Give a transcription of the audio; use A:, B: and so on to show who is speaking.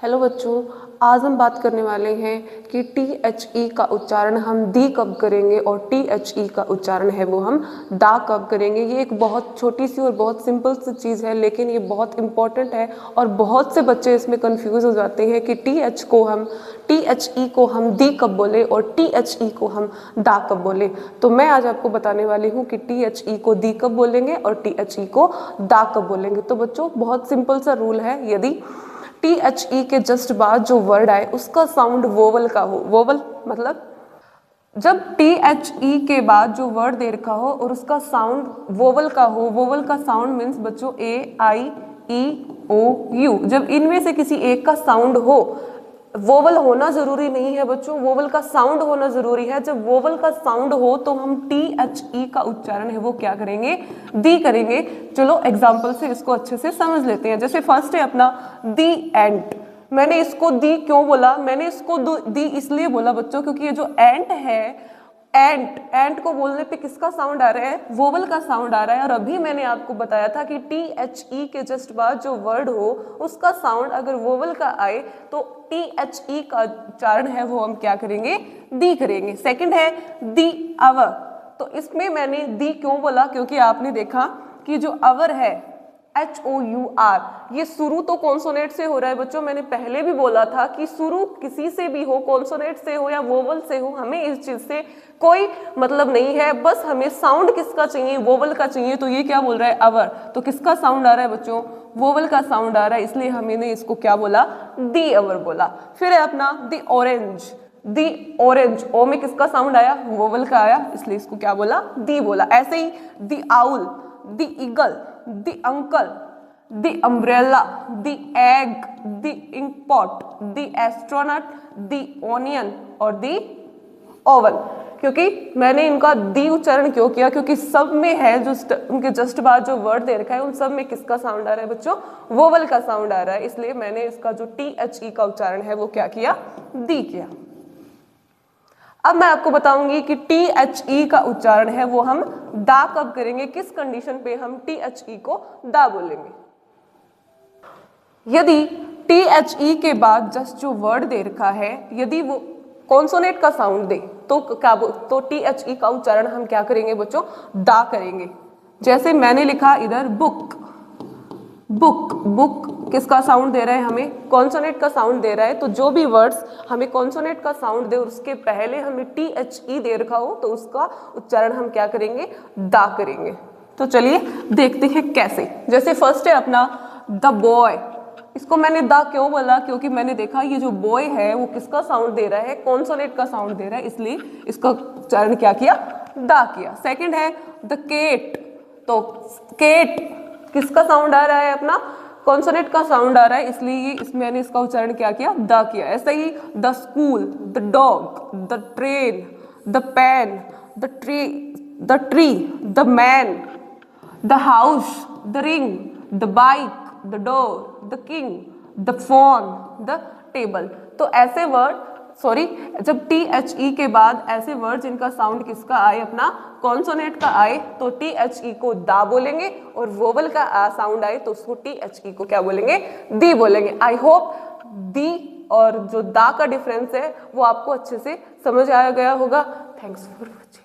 A: Hello बच्चों, आज हम बात करने वाले हैं कि टी एच ई का उच्चारण हम दी कब करेंगे और टी एच ई का उच्चारण है वो हम दा कब करेंगे। ये एक बहुत छोटी सी और बहुत सिंपल सी चीज़ है, लेकिन ये बहुत इम्पॉर्टेंट है और बहुत से बच्चे इसमें कंफ्यूज हो जाते हैं कि टी एच ई को हम दी कब बोले और टी एच ई को हम दा कब बोले। तो मैं आज आपको बताने वाली हूँ कि टी एच ई को दी कब बोलेंगे और टी एच ई को दा कब बोलेंगे। तो बच्चों, बहुत सिंपल सा रूल है, यदि टी एच ई के जस्ट बाद जो वर्ड आए उसका साउंड वोवल का हो। वोवल मतलब जब टी एच ई के बाद जो वर्ड दे रखा हो और उसका साउंड वोवल का हो। वोवल का साउंड मीन्स बच्चों ए आई ई ओ यू। जब इनमें से किसी एक का साउंड हो, वोवल होना जरूरी नहीं है बच्चों, वोवल का साउंड होना जरूरी है। जब वोवल का साउंड हो तो हम टी एच ई का उच्चारण है वो क्या करेंगे, दी करेंगे। चलो एग्जाम्पल से इसको अच्छे से समझ लेते हैं। जैसे फर्स्ट है अपना दी एंट। मैंने इसको दी क्यों बोला, मैंने इसको दी इसलिए बोला बच्चों क्योंकि ये जो एंट है, एंट को बोलने पे किसका साउंड आ रहा है, वोवल का साउंड आ रहा है। और अभी मैंने आपको बताया था कि टी एच ई के जस्ट बाद जो वर्ड हो उसका साउंड अगर वोवल का आए तो टी एच ई का उच्चारण है वो हम क्या करेंगे, दी करेंगे। सेकंड है दी अवर। तो इसमें मैंने दी क्यों बोला, क्योंकि आपने देखा कि जो अवर है HOUR, ये शुरू तो कॉन्सोनेंट से हो रहा है बच्चों। मैंने पहले भी बोला था कि शुरू किसी से भी हो, कॉन्सोनेंट से हो या वोवल से हो, हमें इस चीज से कोई मतलब नहीं है, बस हमें साउंड किसका चाहिए, वोवल का चाहिए। तो ये क्या बोल रहा है, अवर। तो किसका साउंड आ रहा है बच्चों, वोवल का साउंड आ रहा है, इसलिए हमने इसको क्या बोला, दी अवर बोला। फिर है अपना दी ऑरेंज। दी ऑरेंज, ओ में किसका साउंड आया, वोवल का आया, इसलिए इसको क्या बोला, दी बोला। ऐसे ही the owl, the eagle, the uncle, the umbrella, the egg, the ink pot, the astronaut, the onion और दी ओवन। क्योंकि मैंने इनका दी उच्चारण क्यों किया, क्योंकि सब में है जो उनके जस्ट बाद जो वर्ड दे रखा है उन सब में किसका साउंड आ रहा है बच्चों, वोवल का साउंड आ रहा है, इसलिए मैंने इसका जो टी एच ई का उच्चारण है वो क्या किया, दी किया। अब मैं आपको बताऊंगी कि टी एच ई का उच्चारण है वो हम दा कब करेंगे, किस कंडीशन पे हम टी एच ई को दा बोलेंगे। यदि टी एच ई के बाद जस्ट जो वर्ड दे रखा है यदि वो कॉन्सोनेंट का साउंड दे तो क्या, तो टी एच ई का उच्चारण हम क्या करेंगे बच्चों, दा करेंगे। जैसे मैंने लिखा इधर बुक, बुक, बुक किसका साउंड दे रहा है, हमें कॉन्सोनेंट का साउंड दे रहा है। तो जो भी वर्ड्स हमें कॉन्सोनेंट का साउंड दे और उसके पहले हमें टी एच ई दे रखा हो तो उसका उच्चारण हम क्या करेंगे, दा करेंगे। तो चलिए देखते हैं कैसे। जैसे फर्स्ट है अपना द बॉय। इसको मैंने दा क्यों बोला, क्योंकि मैंने देखा ये जो बॉय है वो किसका साउंड दे रहा है, कॉन्सोनेंट का साउंड दे रहा है, इसलिए इसका उच्चारण क्या किया, दा किया। सेकेंड है द केट। तो केट किसका साउंड आ रहा है, अपना कॉन्सोनेंट का साउंड आ रहा है, इसलिए मैंने इसका उच्चारण क्या किया, दा किया। ऐसे ही the school, the dog, the train, the pen, the tree, the man, the house, the ring, the bike, the door, the king, the phone, the table. तो ऐसे वर्ड, सॉरी, जब टी एच ई के बाद ऐसे word जिनका sound किसका आए, अपना कॉन्सोनेंट का आए, तो टी एच ई को दा बोलेंगे, और वोवल का साउंड आए तो उसको टी एच ई को क्या बोलेंगे, दी बोलेंगे। आई होप दी और जो दा का डिफरेंस है वो आपको अच्छे से समझ आया गया होगा। Thanks for watching.